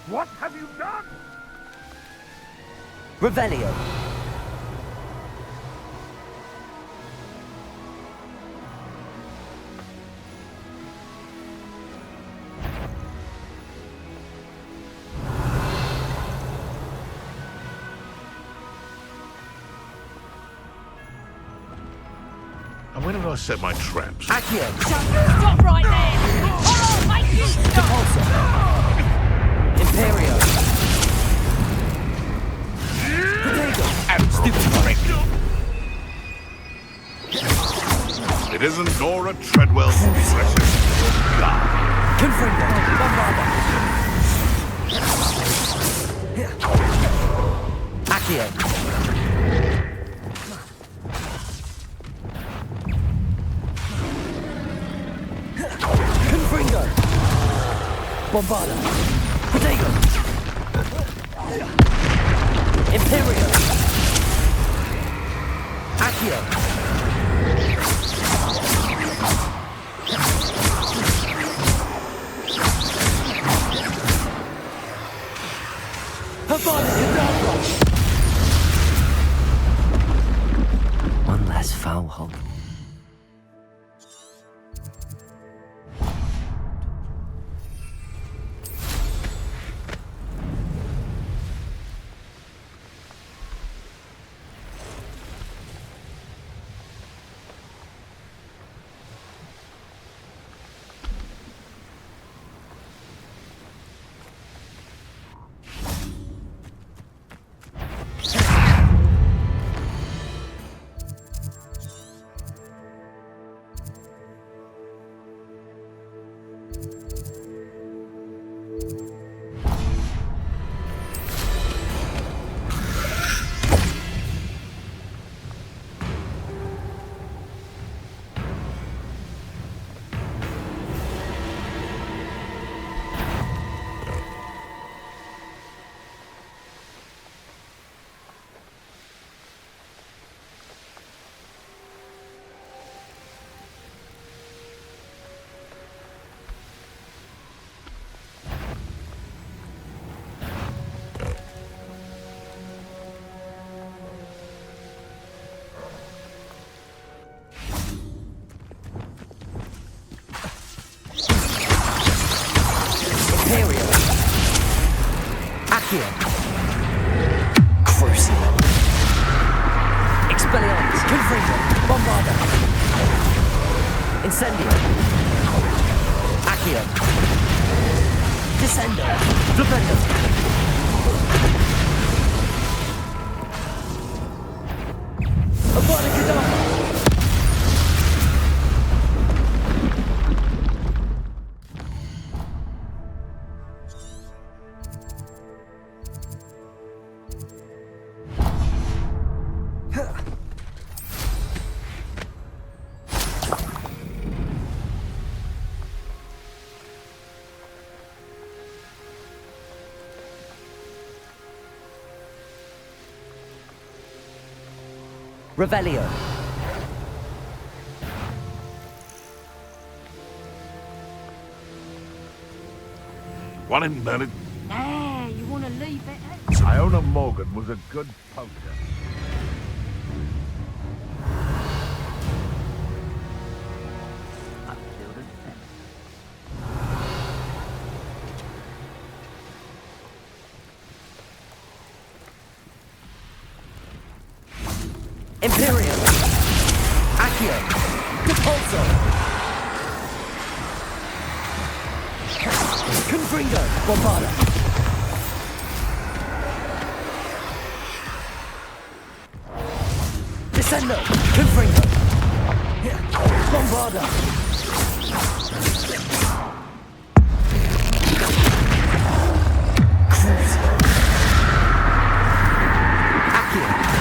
What have you done? Revelio. And when did I set my traps? Accio. Stop right there! Oh, make you stop! Repulsor. Imperio. Potato. Stupid prick. It isn't Nora Treadwell's precious God. Confringo. Bombarda. Accio. Confringo. Bombarda. Potato. Imperio. Accio. One less foul hole. Imperio. Accio. Crucible. Expelliarmus. Confringo. Bombarda. Incendio. Accio. Descendo. Flipendo. Avada Kedavra. Revelio. One in Merlin. Nah, you want to leave it? Iona Morgan was a good poker. Imperium. Accio. Depulso. Confringo. Bombarda. Descendo. Confringo. Bombarda. Cruise. Accio.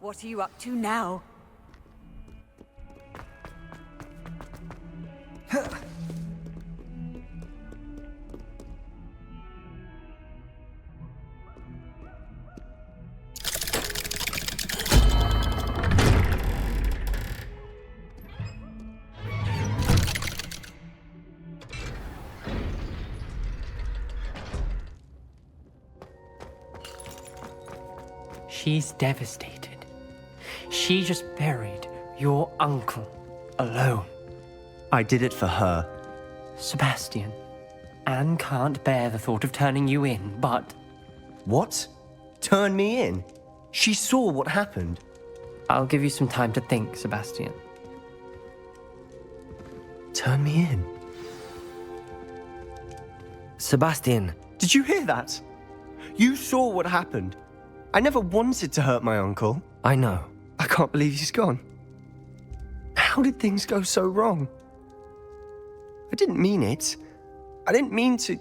What are you up to now? She's devastated. She just buried your uncle alone. I did it for her. Sebastian, Anne can't bear the thought of turning you in, but What? Turn me in? She saw what happened. I'll give you some time to think, Sebastian. Turn me in? Sebastian. Did you hear that? You saw what happened. I never wanted to hurt my uncle. I know. I can't believe he's gone. How did things go so wrong? I didn't mean it. I didn't mean to...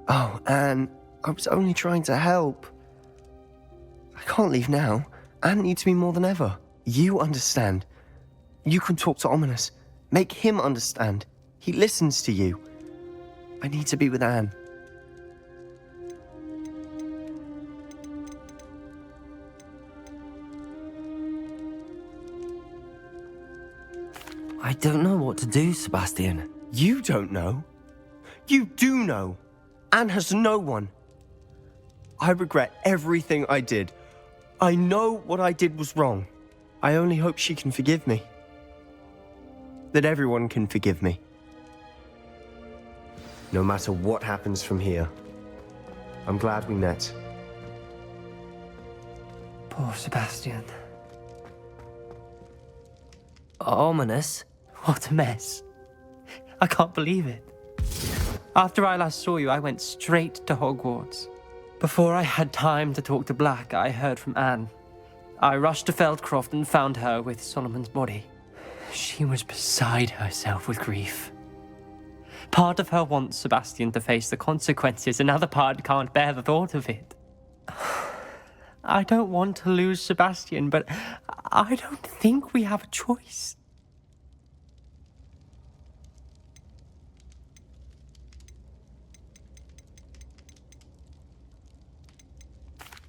Oh, Anne, I was only trying to help. I can't leave now. Anne needs me more than ever. You understand. You can talk to Ominous. Make him understand. He listens to you. I need to be with Anne. I don't know what to do, Sebastian. You don't know. You do know. Anne has no one. I regret everything I did. I know what I did was wrong. I only hope she can forgive me. That everyone can forgive me. No matter what happens from here, I'm glad we met. Poor Sebastian. Ominous? What a mess. I can't believe it. After I last saw you, I went straight to Hogwarts. Before I had time to talk to Black, I heard from Anne. I rushed to Feldcroft and found her with Solomon's body. She was beside herself with grief. Part of her wants Sebastian to face the consequences, another part can't bear the thought of it. I don't want to lose Sebastian, but I don't think we have a choice.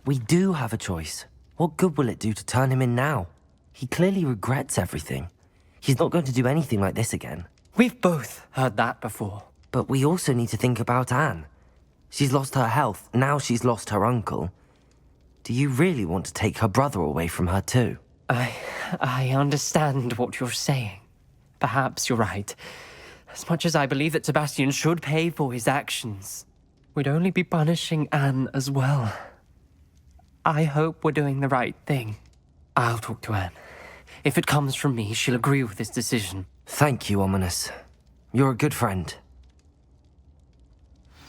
We do have a choice. What good will it do to turn him in now? He clearly regrets everything. He's not going to do anything like this again. We've both heard that before. But we also need to think about Anne. She's lost her health, now she's lost her uncle. Do you really want to take her brother away from her too? I understand what you're saying. Perhaps you're right. As much as I believe that Sebastian should pay for his actions, we'd only be punishing Anne as well. I hope we're doing the right thing. I'll talk to Anne. If it comes from me, she'll agree with this decision. Thank you, Ominous. You're a good friend.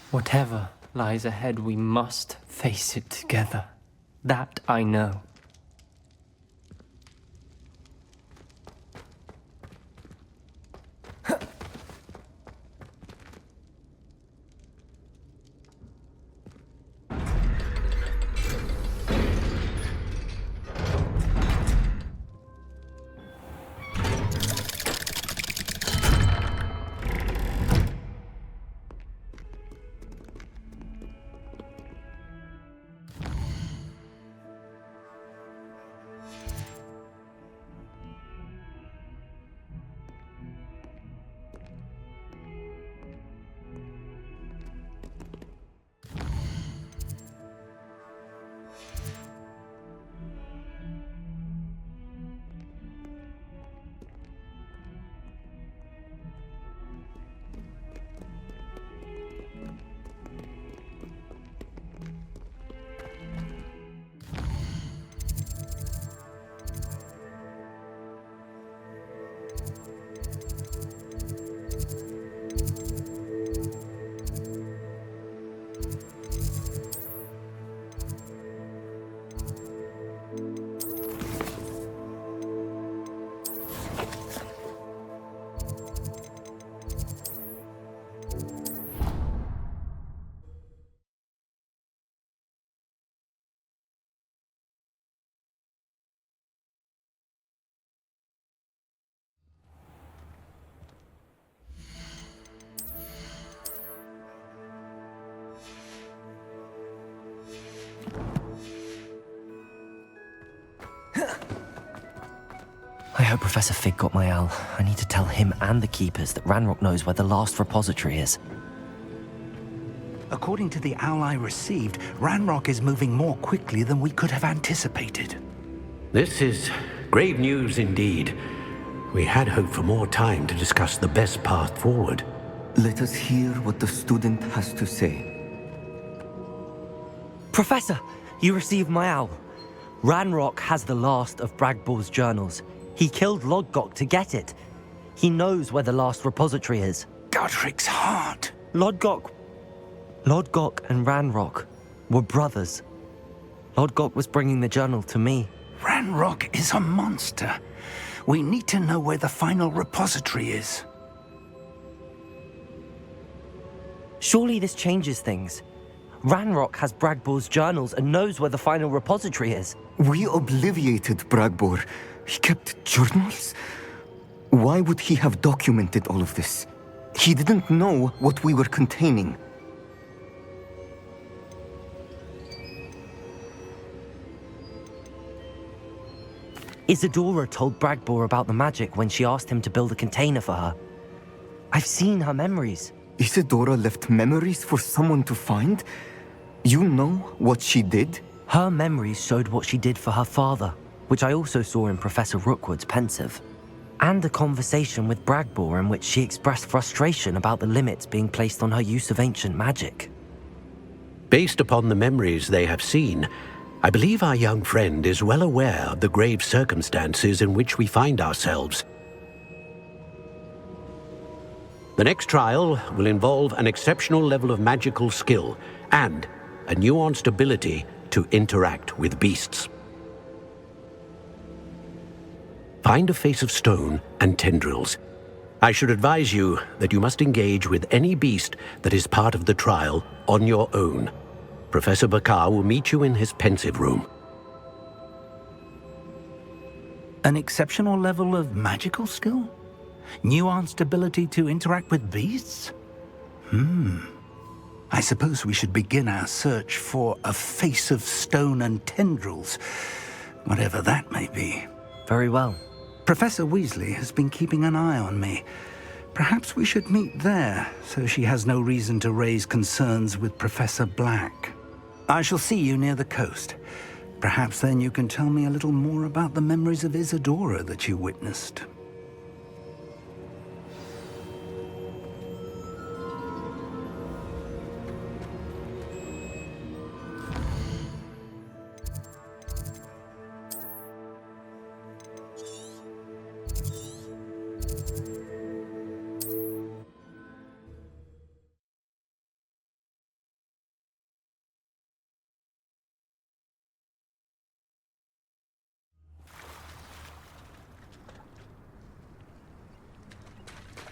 Whatever lies ahead, we must face it together. That I know. hope Professor Fig got my owl. I need to tell him and the Keepers that Ranrock knows where the last repository is. According to the owl I received, Ranrock is moving more quickly than we could have anticipated. This is grave news indeed. We had hoped for more time to discuss the best path forward. Let us hear what the student has to say. Professor, you received my owl. Ranrock has the last of Bragbor's journals. He killed Lodgok to get it. He knows where the last repository is. Godric's heart. Lodgok and Ranrock were brothers. Lodgok was bringing the journal to me. Ranrock is a monster. We need to know where the final repository is. Surely this changes things. Ranrock has Bragbor's journals and knows where the final repository is. We obliviated Bragbor. He kept journals? Why would he have documented all of this? He didn't know what we were containing. Isadora told Bragbor about the magic when she asked him to build a container for her. I've seen her memories. Isadora left memories for someone to find? You know what she did? Her memories showed what she did for her father, which I also saw in Professor Rookwood's pensive. And a conversation with Bragbor in which she expressed frustration about the limits being placed on her use of ancient magic. Based upon the memories they have seen, I believe our young friend is well aware of the grave circumstances in which we find ourselves. The next trial will involve an exceptional level of magical skill and a nuanced ability to interact with beasts. Find a face of stone and tendrils. I should advise you that you must engage with any beast that is part of the trial on your own. Professor Bakar will meet you in his pensive room. An exceptional level of magical skill? Nuanced ability to interact with beasts? I suppose we should begin our search for a face of stone and tendrils, whatever that may be. Very well. Professor Weasley has been keeping an eye on me. Perhaps we should meet there, so she has no reason to raise concerns with Professor Black. I shall see you near the coast. Perhaps then you can tell me a little more about the memories of Isadora that you witnessed.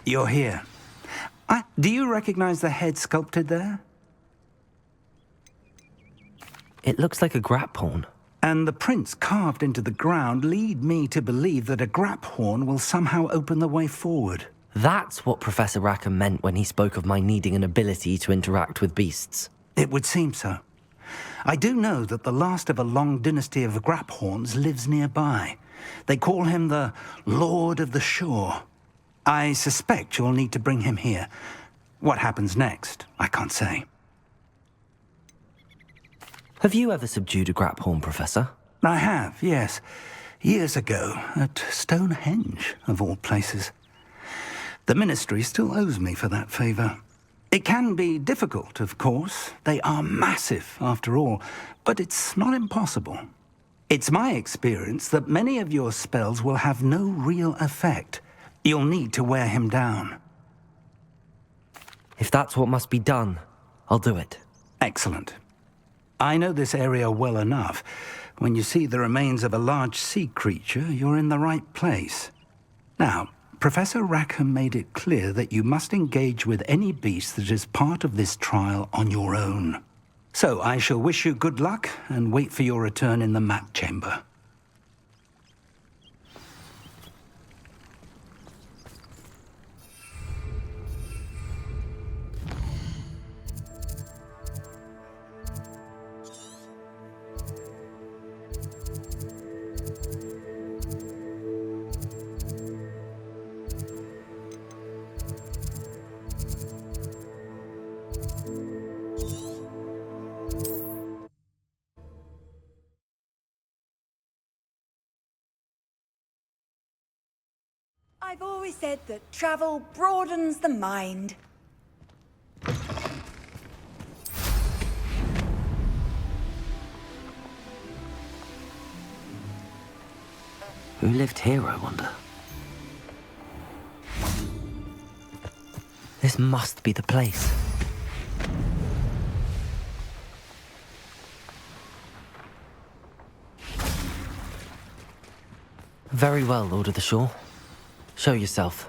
You're here. Do you recognize the head sculpted there? It looks like a graphorn. And the prints carved into the ground lead me to believe that a graphorn will somehow open the way forward. That's what Professor Rackham meant when he spoke of my needing an ability to interact with beasts. It would seem so. I do know that the last of a long dynasty of graphorns lives nearby. They call him the Lord of the Shore. I suspect you'll need to bring him here. What happens next, I can't say. Have you ever subdued a graphorn, Professor? I have, yes. Years ago, at Stonehenge, of all places. The Ministry still owes me for that favor. It can be difficult, of course. They are massive, after all, but it's not impossible. It's my experience that many of your spells will have no real effect. You'll need to wear him down. If that's what must be done, I'll do it. Excellent. I know this area well enough. When you see the remains of a large sea creature, you're in the right place. Now, Professor Rackham made it clear that you must engage with any beast that is part of this trial on your own. So I shall wish you good luck and wait for your return in the map chamber. always said that travel broadens the mind. Who lived here, I wonder? This must be the place. Very well, Lord of the Shore. Show yourself.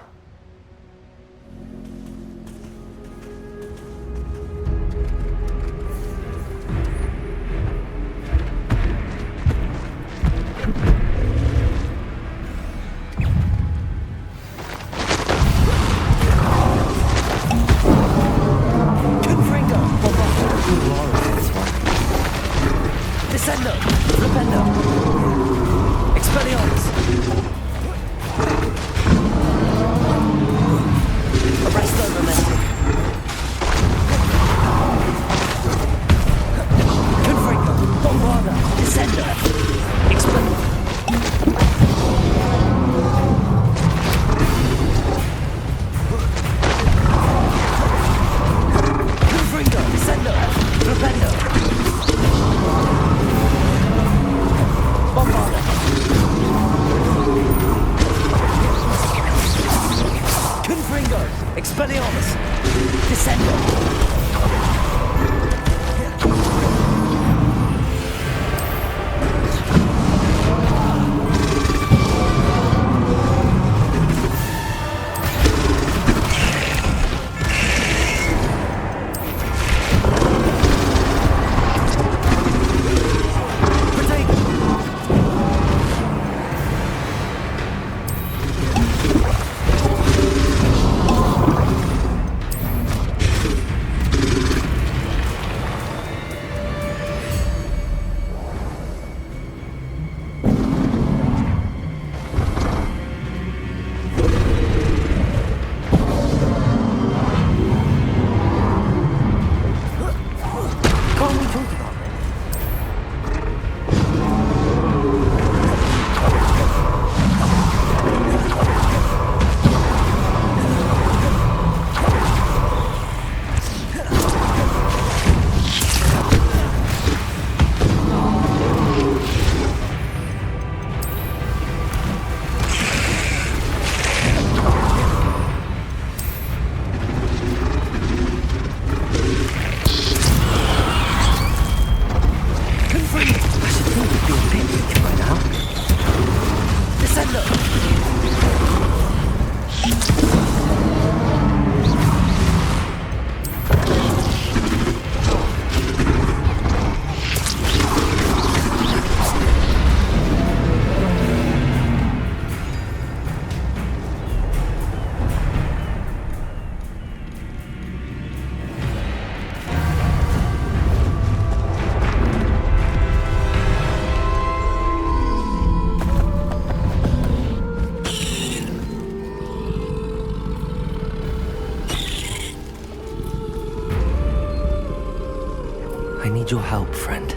I need your help, friend.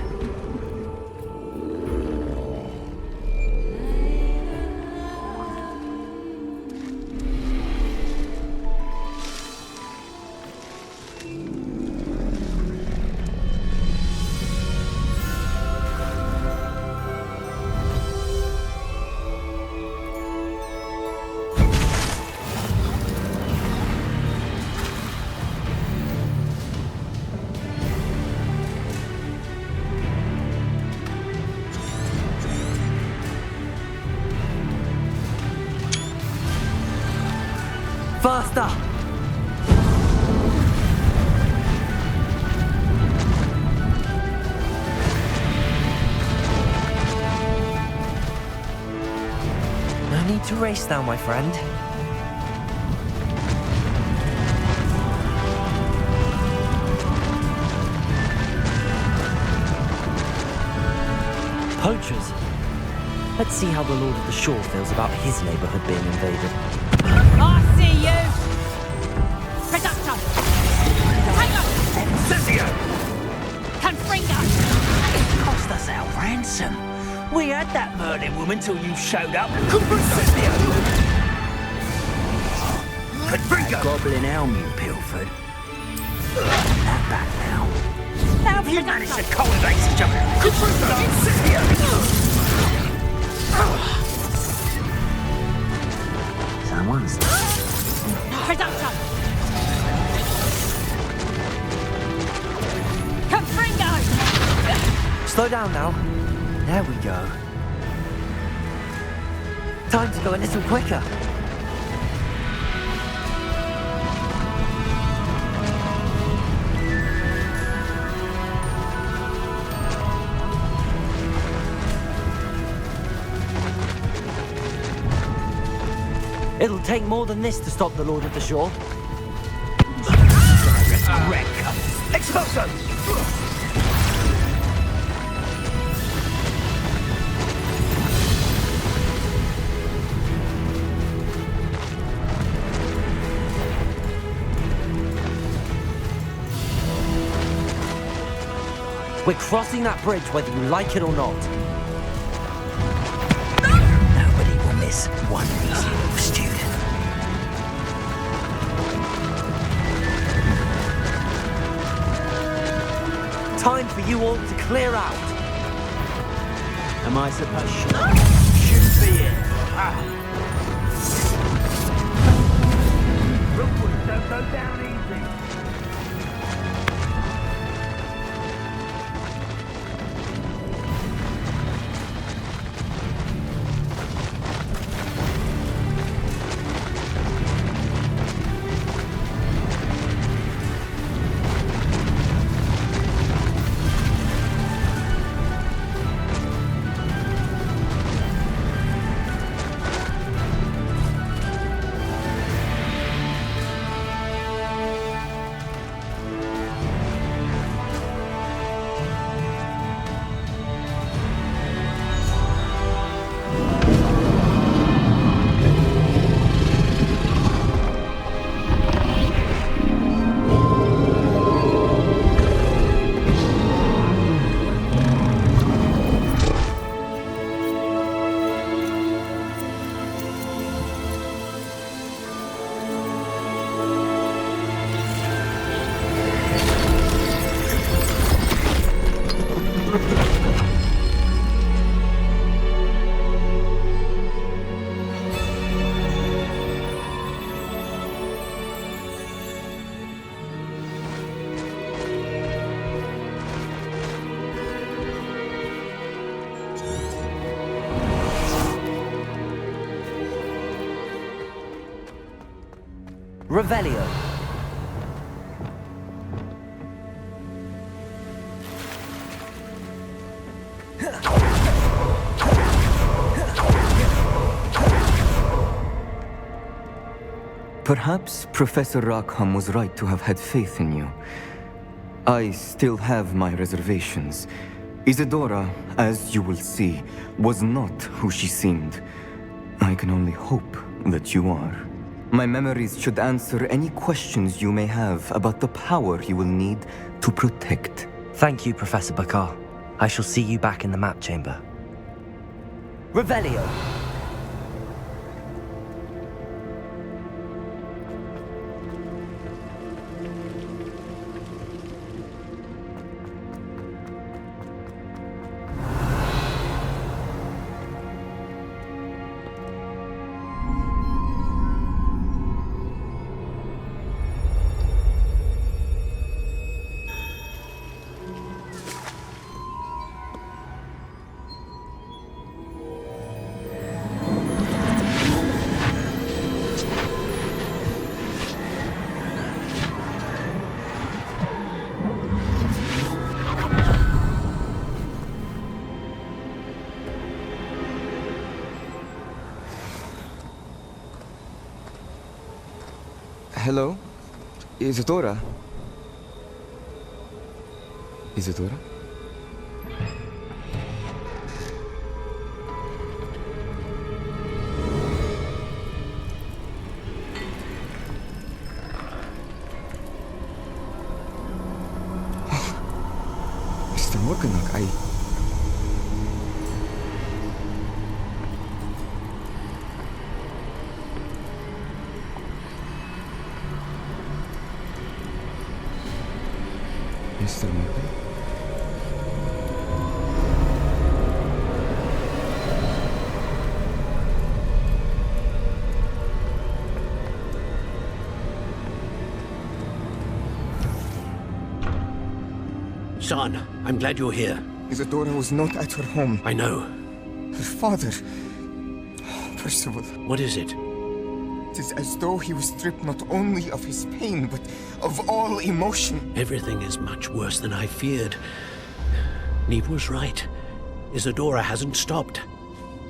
Faster! No need to race now, my friend. Poachers. Let's see how the Lord of the Shore feels about his neighborhood being invaded. I see you! Reducto! Tango! Cecil! Confringo! Cost us our ransom. We had that murdered woman till you showed up. that goblin helm you pilfered. That back now. How have you managed to cultivate such a Someone's... Presumption! Confringo! Slow down now. There we go. Time to go a little quicker. It'll take more than this to stop the Lord of the Shore. Expulsion! We're crossing that bridge whether you like it or not. Nobody will miss one reasonable student. Time for you all to clear out. Am I supposed to? Shouldn't be it. Rookwood, don't go down easy. Revelio. Perhaps Professor Rackham was right to have had faith in you. I still have my reservations. Isadora, as you will see, was not who she seemed. I can only hope that you are. My memories should answer any questions you may have about the power you will need to protect. Thank you, Professor Bakar. I shall see you back in the map chamber. Revelio. Hello? Isadora? Isadora? Mr. Morganach, Mr. Murphy? Son, I'm glad you're here. Isadora was not at her home. I know. Her father... Percival. What is it? It is as though he was stripped not only of his pain, but of all emotion. Everything is much worse than I feared. Neve was right. Isadora hasn't stopped.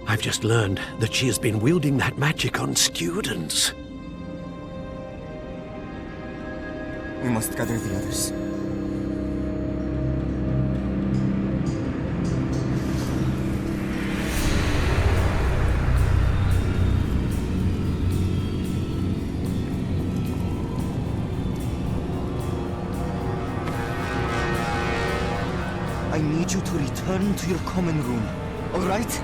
I've just learned that she has been wielding that magic on students. We must gather the others. I need you to return to your common room, all right?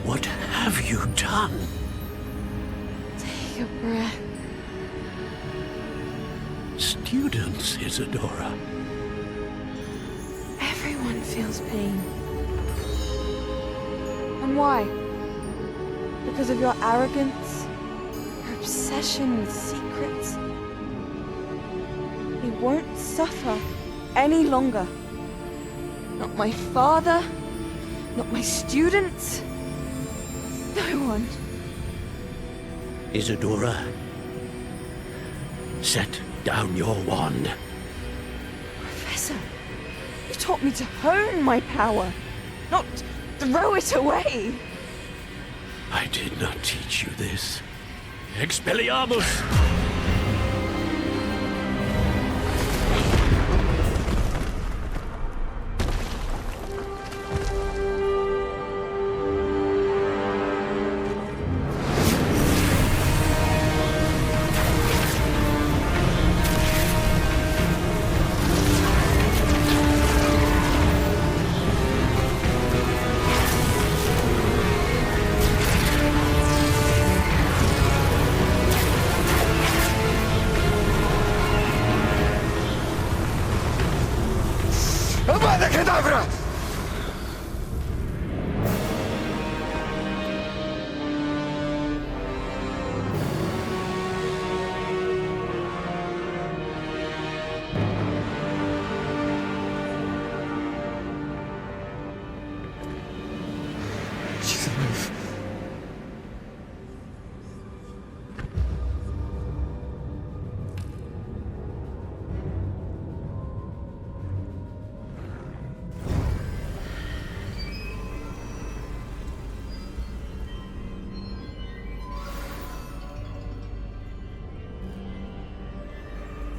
What have you done? Take a breath. Students, Isadora. Everyone feels pain. And why? Because of your arrogance? Your obsession with secrets? They won't suffer any longer. Not my father, not my students. No one. Isadora, set down your wand. Professor, you taught me to hone my power, not throw it away. I did not teach you this. Expelliarmus! Avada Kedavra! She's alive.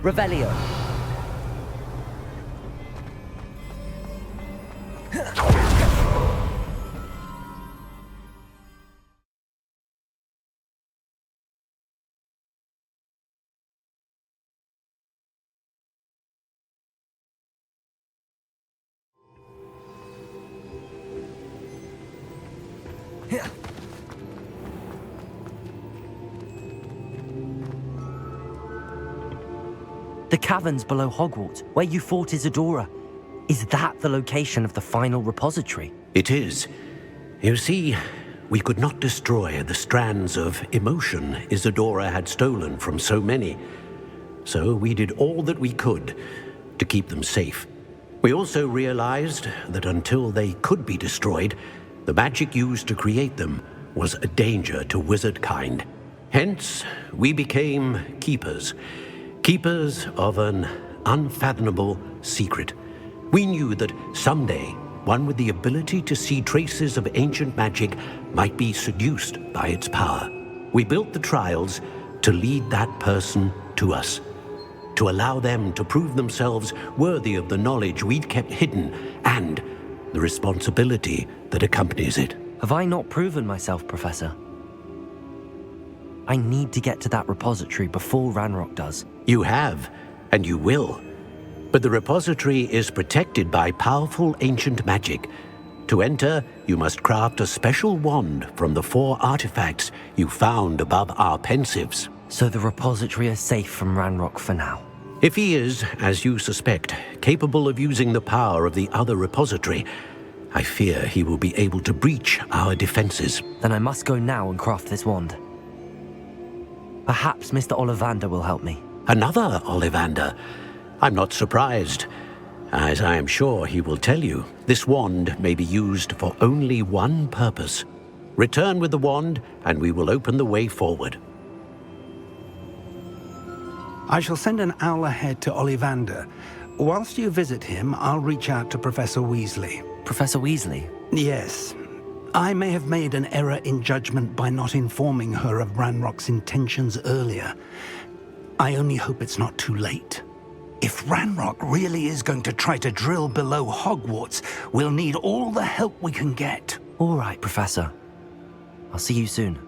Revelio. The caverns below Hogwarts, where you fought Isadora. Is that the location of the final repository? It is. You see, we could not destroy the strands of emotion Isadora had stolen from so many. So we did all that we could to keep them safe. We also realized that until they could be destroyed, the magic used to create them was a danger to wizard kind. Hence, we became keepers. Keepers of an unfathomable secret. We knew that someday, one with the ability to see traces of ancient magic might be seduced by its power. We built the trials to lead that person to us, to allow them to prove themselves worthy of the knowledge we'd kept hidden and the responsibility that accompanies it. Have I not proven myself, Professor? I need to get to that repository before Ranrock does. You have, and you will. But the repository is protected by powerful ancient magic. To enter, you must craft a special wand from the 4 artifacts you found above our pensives. So the repository is safe from Ranrock for now. If he is, as you suspect, capable of using the power of the other repository, I fear he will be able to breach our defenses. Then I must go now and craft this wand. Perhaps Mr. Ollivander will help me. Another Ollivander? I'm not surprised. As I am sure he will tell you, this wand may be used for only one purpose. Return with the wand, and we will open the way forward. I shall send an owl ahead to Ollivander. Whilst you visit him, I'll reach out to Professor Weasley. Professor Weasley? Yes. I may have made an error in judgment by not informing her of Ranrock's intentions earlier. I only hope it's not too late. If Ranrock really is going to try to drill below Hogwarts, we'll need all the help we can get. All right, Professor. I'll see you soon.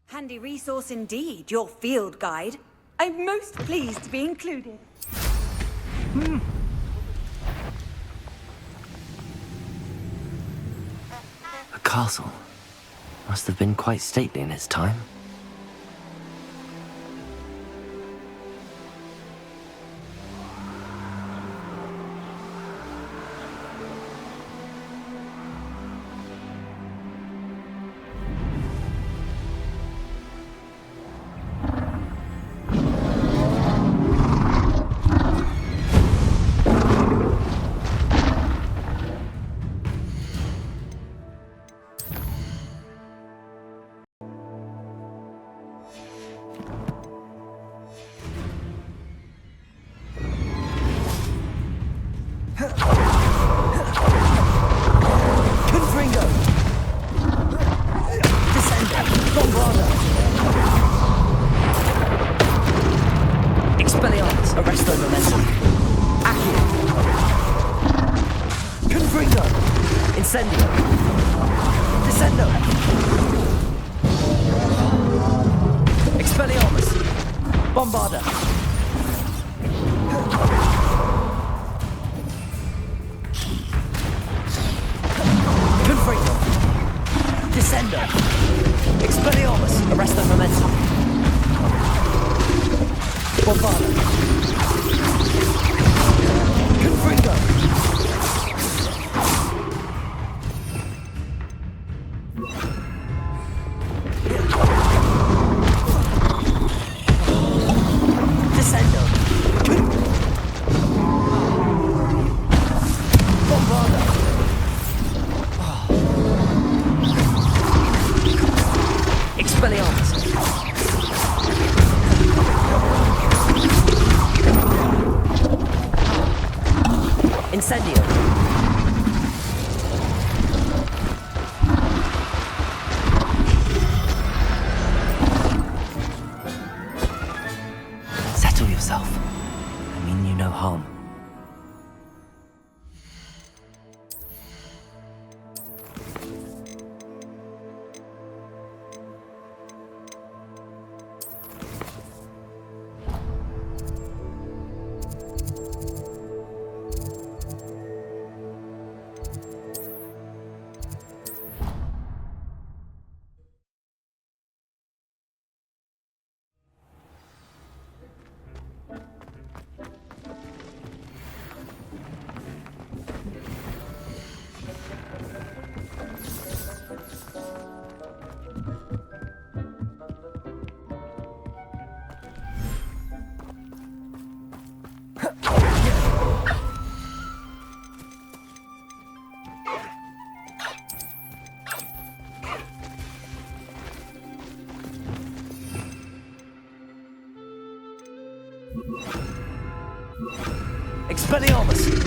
Handy resource indeed, your field guide. I'm most pleased to be included. A castle. Must have been quite stately in its time. Incendio! Expelliarmus!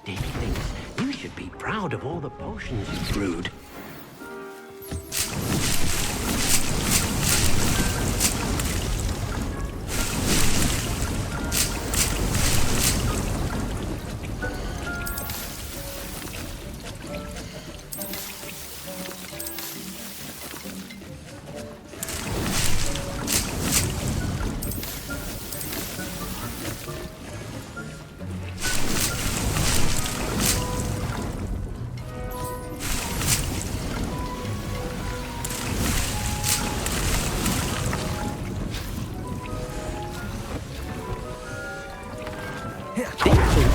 Dick thinks you should be proud of all the potions you brewed.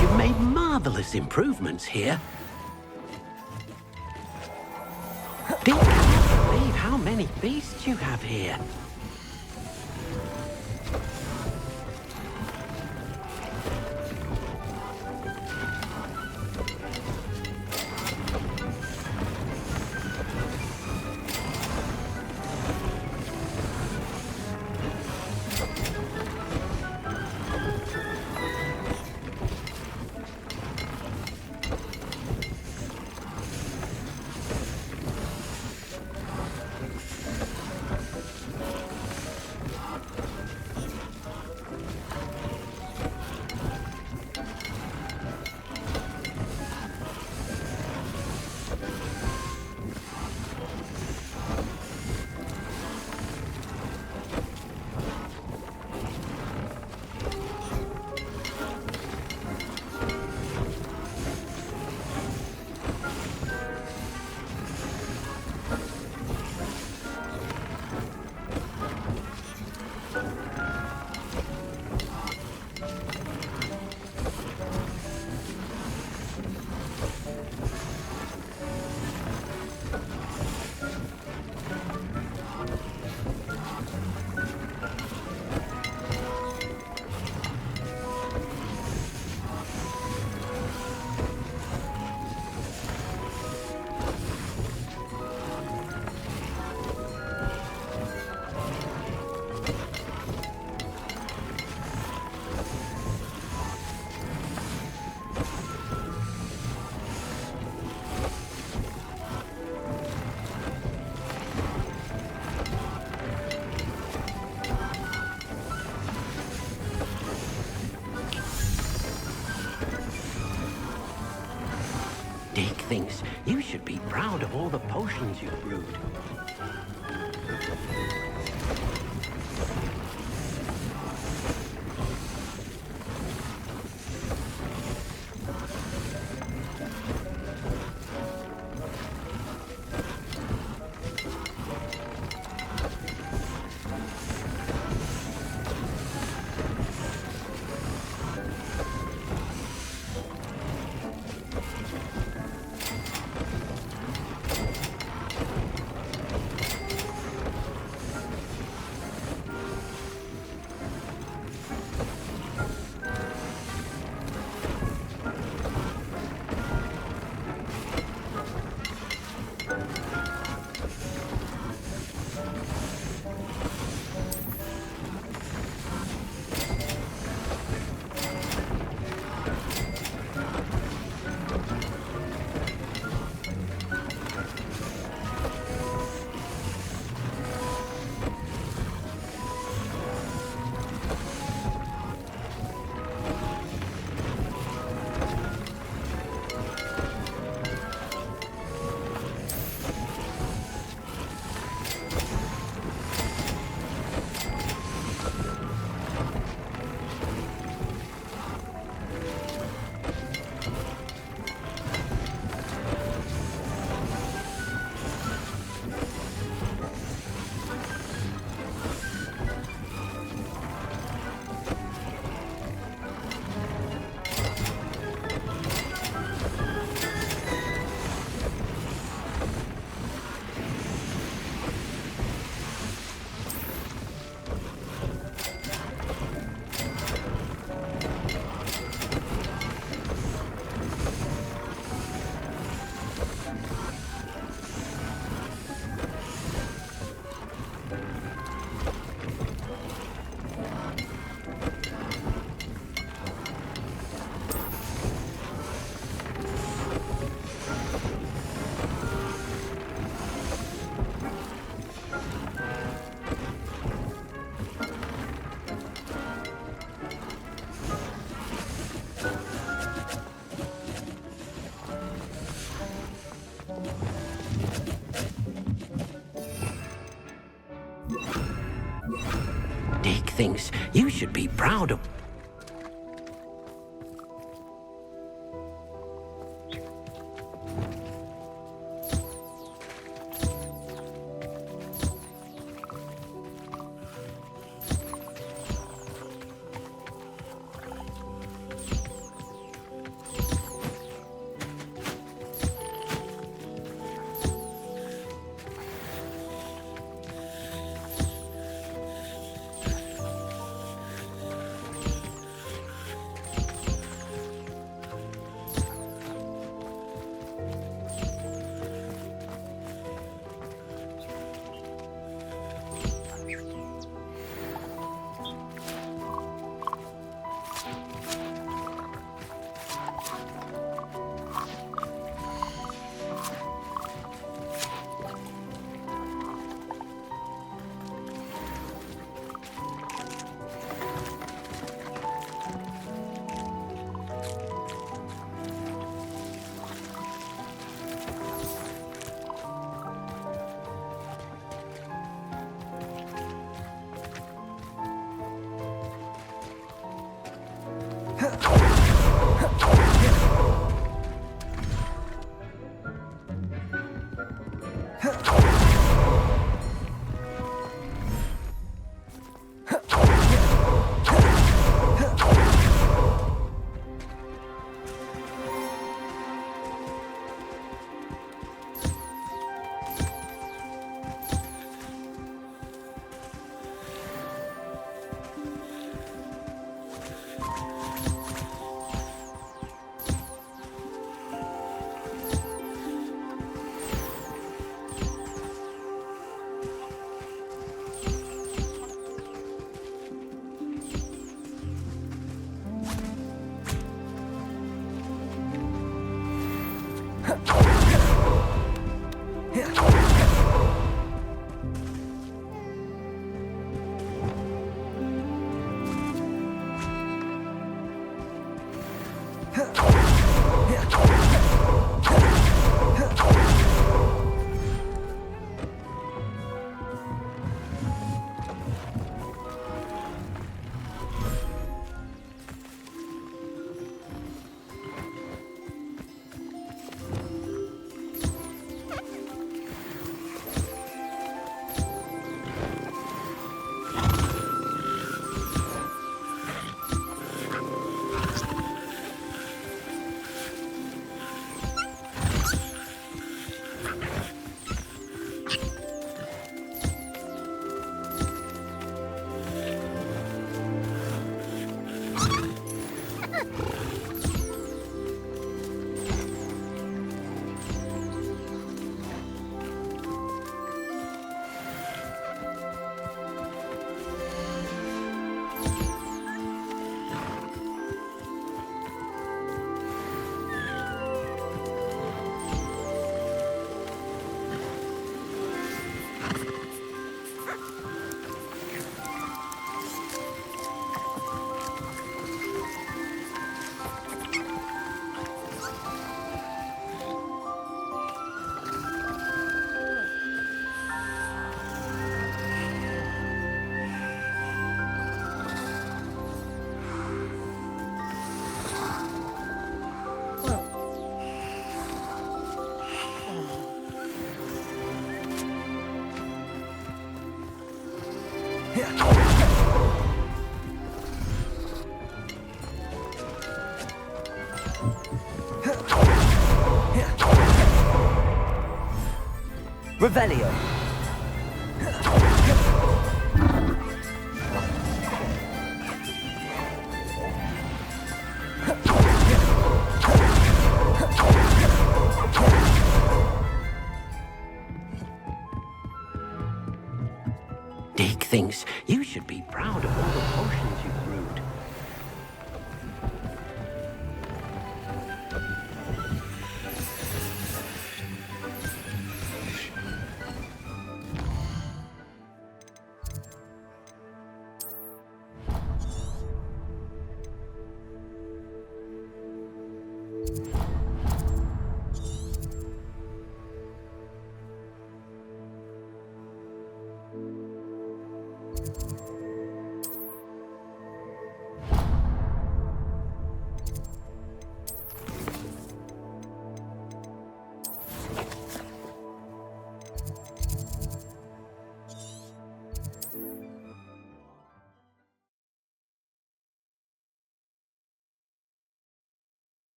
You've made marvelous improvements here. Dick cannot believe how many beasts you have here. Dick thinks you should be proud of all the potions you've brewed. Dick thinks you should be proud of... Revelio. Deke thinks you should be proud of all the potions you've brewed.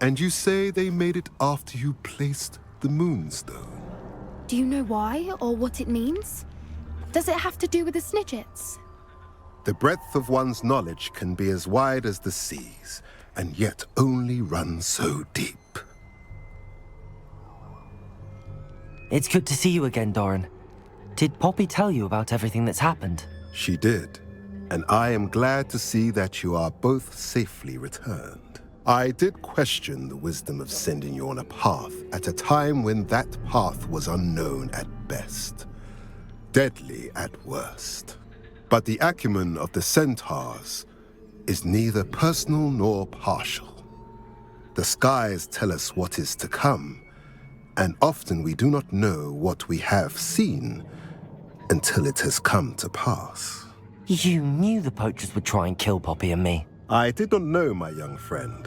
And you say they made it after you placed the Moonstone? Do you know why, or what it means? Does it have to do with the Snidgets? The breadth of one's knowledge can be as wide as the seas, and yet only run so deep. It's good to see you again, Doran. Did Poppy tell you about everything that's happened? She did, and I am glad to see that you are both safely returned. I did question the wisdom of sending you on a path at a time when that path was unknown at best, deadly at worst. But the acumen of the centaurs is neither personal nor partial. The skies tell us what is to come, and often we do not know what we have seen until it has come to pass. You knew the poachers would try and kill Poppy and me. I did not know, my young friend.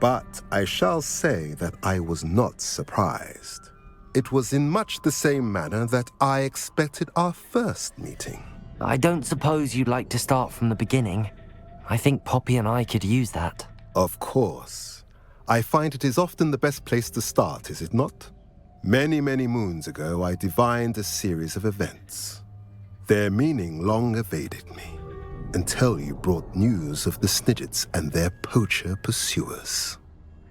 But I shall say that I was not surprised. It was in much the same manner that I expected our first meeting. I don't suppose you'd like to start from the beginning. I think Poppy and I could use that. Of course. I find it is often the best place to start, is it not? Many, many moons ago, I divined a series of events. Their meaning long evaded me, until you brought news of the Snidgets and their poacher pursuers.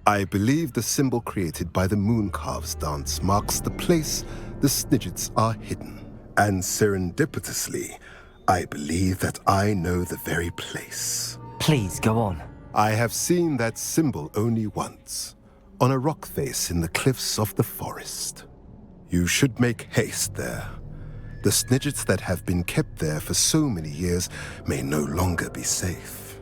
I believe the symbol created by the Mooncalves dance marks the place the Snidgets are hidden. And serendipitously, I believe that I know the very place. Please, go on. I have seen that symbol only once, on a rock face in the cliffs of the forest. You should make haste there. The Snidgets that have been kept there for so many years may no longer be safe.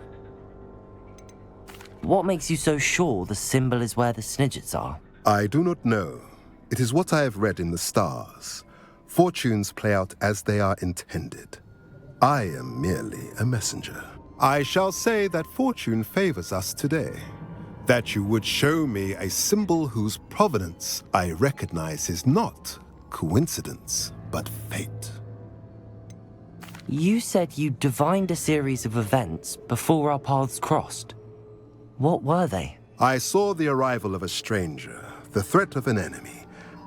What makes you so sure the symbol is where the Snidgets are? I do not know. It is what I have read in the stars. Fortunes play out as they are intended. I am merely a messenger. I shall say that fortune favors us today. That you would show me a symbol whose provenance I recognize is not coincidence, but fate. You said you divined a series of events before our paths crossed. What were they? I saw the arrival of a stranger, the threat of an enemy,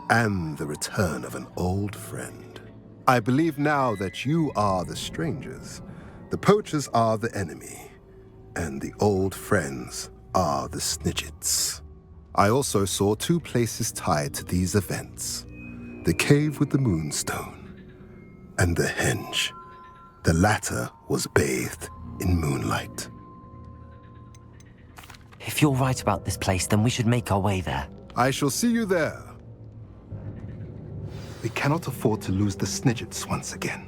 and the return of an old friend. I believe now that you are the strangers, the poachers are the enemy, and the old friends are the Snidgets. I also saw two places tied to these events: the cave with the moonstone and the henge. The latter was bathed in moonlight. If you're right about this place, then we should make our way there. I shall see you there. We cannot afford to lose the Snidgets once again.